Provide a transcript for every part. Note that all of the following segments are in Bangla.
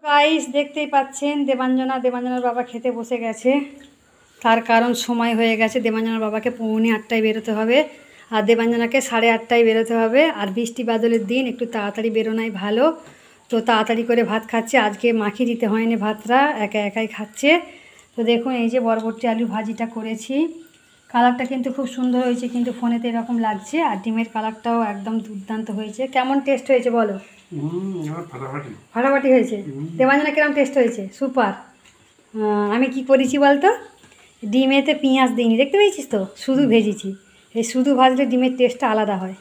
গাইস দেখতেই পাচ্ছেন দেবাঞ্জনার বাবা খেতে বসে গেছে। তার কারণ সময় হয়ে গেছে, দেবাঞ্জনার বাবাকে 8:45 বেরোতে হবে আর দেবাঞ্জনাকে 8:30 বেরোতে হবে। আর বৃষ্টি বাদলের দিন একটু তাড়াতাড়ি বেরোনাই ভালো। তো তাড়াতাড়ি করে ভাত খাচ্ছে, আজকে মাখিয়ে দিতে হয়নি, ভাতটা একাই খাচ্ছে। তো দেখুন এই যে বরবটি আলু ভাজিটা করেছি, কালারটা কিন্তু খুব সুন্দর হয়েছে, কিন্তু ফোনেতে এরকম লাগছে। আর ডিমের কালারটাও একদম দুর্দান্ত হয়েছে। কেমন টেস্ট হয়েছে বলো? ফাটাফাটি হয়েছে। দেবাঞ্জনা কিরম টেস্ট হয়েছে? সুপার। আমি কি করেছি বলতো, ডিমেতে পেঁয়াজ দিইনি, দেখতে পেয়েছিস তো, শুধু ভেজেছি। এই শুধু ভাজলে ডিমের টেস্টটা আলাদা হয়।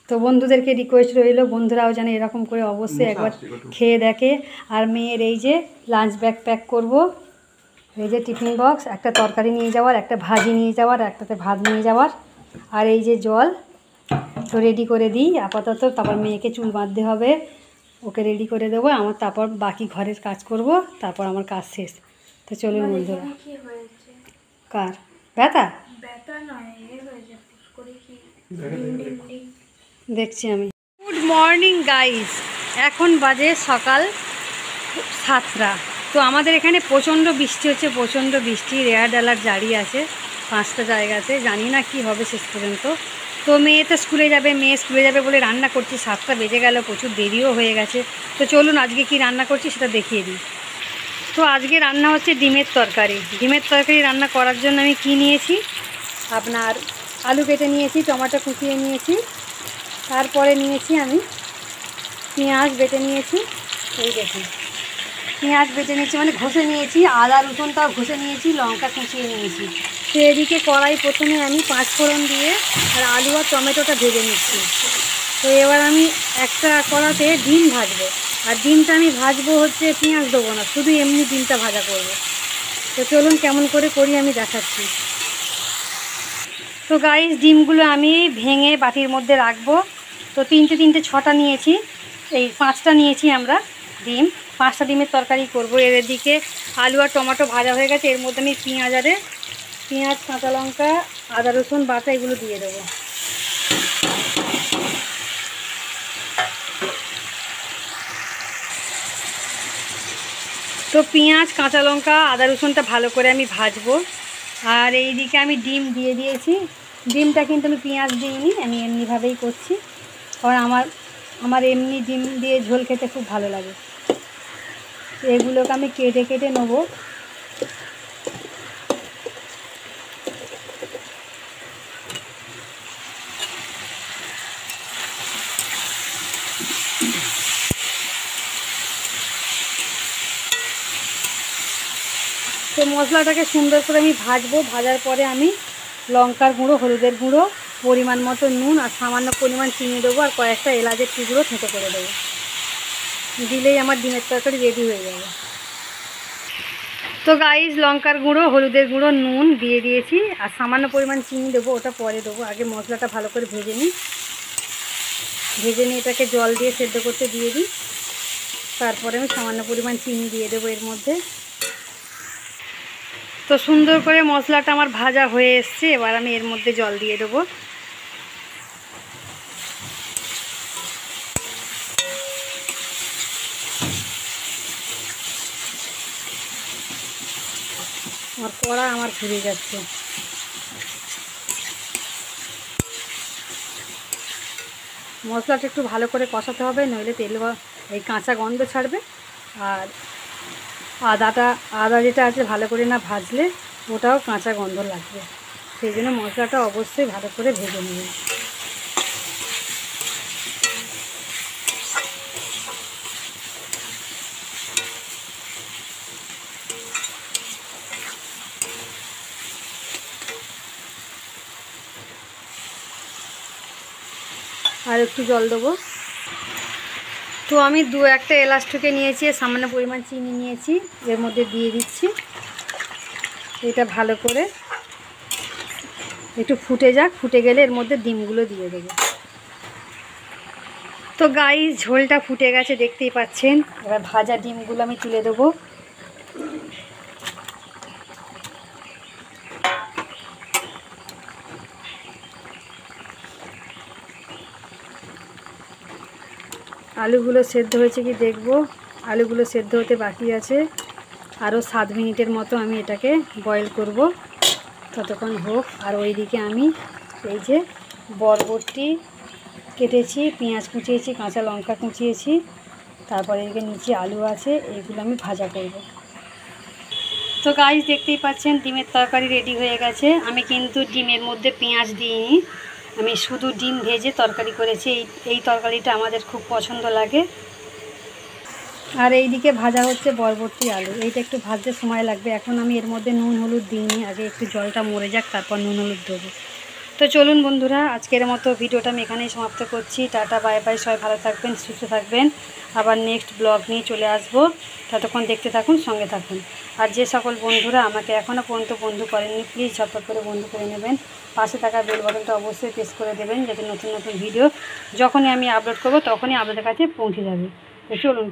তো বন্ধুদেরকে রিকোয়েস্ট রইল, বন্ধুরাও যেন এরকম করে অবশ্যই একবার খেয়ে দেখে। আর মেয়ের এই যে লাঞ্চ ব্যাগ প্যাক করব, এই যে টিফিন বক্স, একটা তরকারি নিয়ে যাওয়ার, একটা ভাজি নিয়ে যাওয়ার, একটাতে ভাত নিয়ে যাওয়ার, আর এই যে জল তো রেডি করে দিই আপাতত। তারপর মেয়েকে চুল বাঁধতে হবে, ওকে রেডি করে দেবো, আমার তারপর বাকি ঘরের কাজ করব, তারপর আমার কাজ শেষ। তো চলুন বন্ধুরা। কার ব্যথা? দেখছি আমি। গুড মর্নিং গাইস, এখন বাজে সকাল 7টা। তো আমাদের এখানে প্রচণ্ড বৃষ্টি হচ্ছে, প্রচণ্ড বৃষ্টি, রেয়ার অ্যালার্ট জারি আছে 5টা জায়গাতে, জানি না কি হবে শেষ পর্যন্ত। তো মেয়ে তো স্কুলে যাবে, মেয়ে স্কুলে যাবে বলে রান্না করছি, 7টা বেজে গেল, প্রচুর দেরিও হয়ে গেছে। তো চলুন আজকে কি রান্না করছি সেটা দেখিয়ে দিই। তো আজকে রান্না হচ্ছে ডিমের তরকারি। ডিমের তরকারি রান্না করার জন্য আমি কি নিয়েছি, আপনার আলু কেটে নিয়েছি, টমেটো কুচিয়ে নিয়েছি, তারপরে নিয়েছি আমি পেঁয়াজ বেটে নিয়েছি। এই দেখুন পেঁয়াজ বেটে নিয়েছি মানে ঘষে নিয়েছি, আদা রসুনটাও ঘষে নিয়েছি, লঙ্কা কুচিয়ে নিয়েছি। তো এদিকে কড়াই প্রথমে আমি 5 ফোড়ন দিয়ে আর আলু আর টমেটোটা ভেজে নিচ্ছি। তো এবার আমি একটা কড়াতে ডিম ভাজবো, আর ডিমটা আমি ভাজবো হচ্ছে পেঁয়াজ দেবো না, শুধু এমনি ডিমটা ভাজা করবো। তো চলুন কেমন করে করি আমি দেখাচ্ছি। তো গাইস ডিমগুলো আমি ভেঙে বাটির মধ্যে রাখবো। তো 3টে 6টা নিয়েছি, এই 5টা নিয়েছি আমরা ডিম, 5টা ডিমের তরকারি করবো। এর দিকে আলু আর টমেটো ভাজা হয়ে গেছে, এর মধ্যে আমি পেঁয়াজ কাঁচা লঙ্কা আদা রসুন বাটা এগুলো দিয়ে দেবো। তো পেঁয়াজ কাঁচা লঙ্কা আদা রসুনটা ভালো করে আমি ভাজবো। আর এই দিকে আমি ডিম দিয়ে দিয়েছি, ডিমটা কিন্তু আমি পেঁয়াজ দিইনি, আমি এমনিভাবেই করছি, কারণ আমার এমনি ডিম দিয়ে ঝোল খেতে খুব ভালো লাগে। এগুলোকে আমি কেটে নেবো। তো মশলাটাকে সুন্দর করে আমি ভাজবো, ভাজার পরে আমি লঙ্কার গুঁড়ো, হলুদের গুঁড়ো, পরিমাণ মতো নুন আর সামান্য পরিমাণ চিনি দেবো, আর কয়েকটা এলাচের টুকরো থেঁতো করে দেবো। দিলেই আমার ডিমের তরকারি রেডি হয়ে যাবে। তো গাইস লঙ্কার গুঁড়ো, হলুদের গুঁড়ো, নুন দিয়ে দিয়েছি, আর সামান্য পরিমাণ চিনি দেবো, ওটা পরে দেবো। আগে মশলাটা ভালো করে ভেজে নিই, এটাকে জল দিয়ে সেদ্ধ করতে দিয়ে দিই, তারপরে আমি সামান্য পরিমাণ চিনি দিয়ে দেবো এর মধ্যে। তো সুন্দর করে মশলাটা আমার ভাজা হয়ে এসছে, এবার আমি এর মধ্যে জল দিয়ে দেবো। আমার কড়া আমার ঘুরে যাচ্ছে। মশলাটা একটু ভালো করে কষাতে হবে, নইলে তেল এই কাঁচা গন্ধ ছাড়বে। আর আদা যেটা আছে ভালো করে না ভাজলে ওটাও কাঁচা গন্ধ লাগবে, সেই জন্য মশলাটা অবশ্যই ভালো করে ভেজে নেবেন। আর একটু জল দেবো। তো আমি 2-1টা এলাচ ঠুকে নিয়েছি, সামান্য পরিমাণ চিনি নিয়েছি, এর মধ্যে দিয়ে দিচ্ছি। এটা ভালো করে একটু ফুটে যাক, ফুটে গেলে এর মধ্যে ডিমগুলো দিয়ে দেবো। তো গাইস ঝোলটা ফুটে গেছে দেখতেই পাচ্ছেন, এবার ভাজা ডিমগুলো আমি তুলে দেবো। আলুগুলো সেদ্ধ হয়েছে কি দেখব। আলুগুলো সেদ্ধ হতে বাকি আছে, আরও 7 মিনিটের মতো আমি এটাকে বয়েল করব, ততক্ষণ হোক। আর ওইদিকে আমি এই যে বরবটি কেটেছি, পেঁয়াজ কুচিয়েছি, কাঁচা লঙ্কা কুচিয়েছি, তারপরে এদিকে নিচে আলু আছে, এইগুলো আমি ভাজা করব। তো গাইস দেখতেই পাচ্ছেন ডিমের তরকারি রেডি হয়ে গেছে। আমি কিন্তু ডিমের মধ্যে পেঁয়াজ দিইনি, আমি শুধু ডিম ভেজে তরকারি করেছি। এই তরকারিটা আমাদের খুব পছন্দ লাগে। আর এইদিকে ভাজা হচ্ছে বরবটি আলু, এইটা একটু ভাজতে সময় লাগবে। এখন আমি এর মধ্যে নুন হলুদ দিইনি, আগে একটু জলটা মরে যাক, তারপর নুন হলুদ দেবো। তো চলুন বন্ধুরা, আজকের মতো ভিডিওটা আমি এখানেই সমাপ্ত করছি। টাটা বাই বাই, সবাই ভালো থাকবেন, সুস্থ থাকবেন। আবার নেক্সট ব্লগ নিয়ে চলে আসবো, ততক্ষণ দেখতে থাকুন, সঙ্গে থাকুন। আর যে সকল বন্ধুরা আমাকে এখনও পর্যন্ত বন্ধু করেননি, প্লিজ ঝটপট করে বন্ধু করে নেবেন। পাশে থাকা বেল বাটনটা অবশ্যই প্রেস করে দেবেন, যাতে নতুন নতুন ভিডিও যখনই আমি আপলোড করব তখনই আপনাদের কাছে পৌঁছে যাবে। তো চলুন।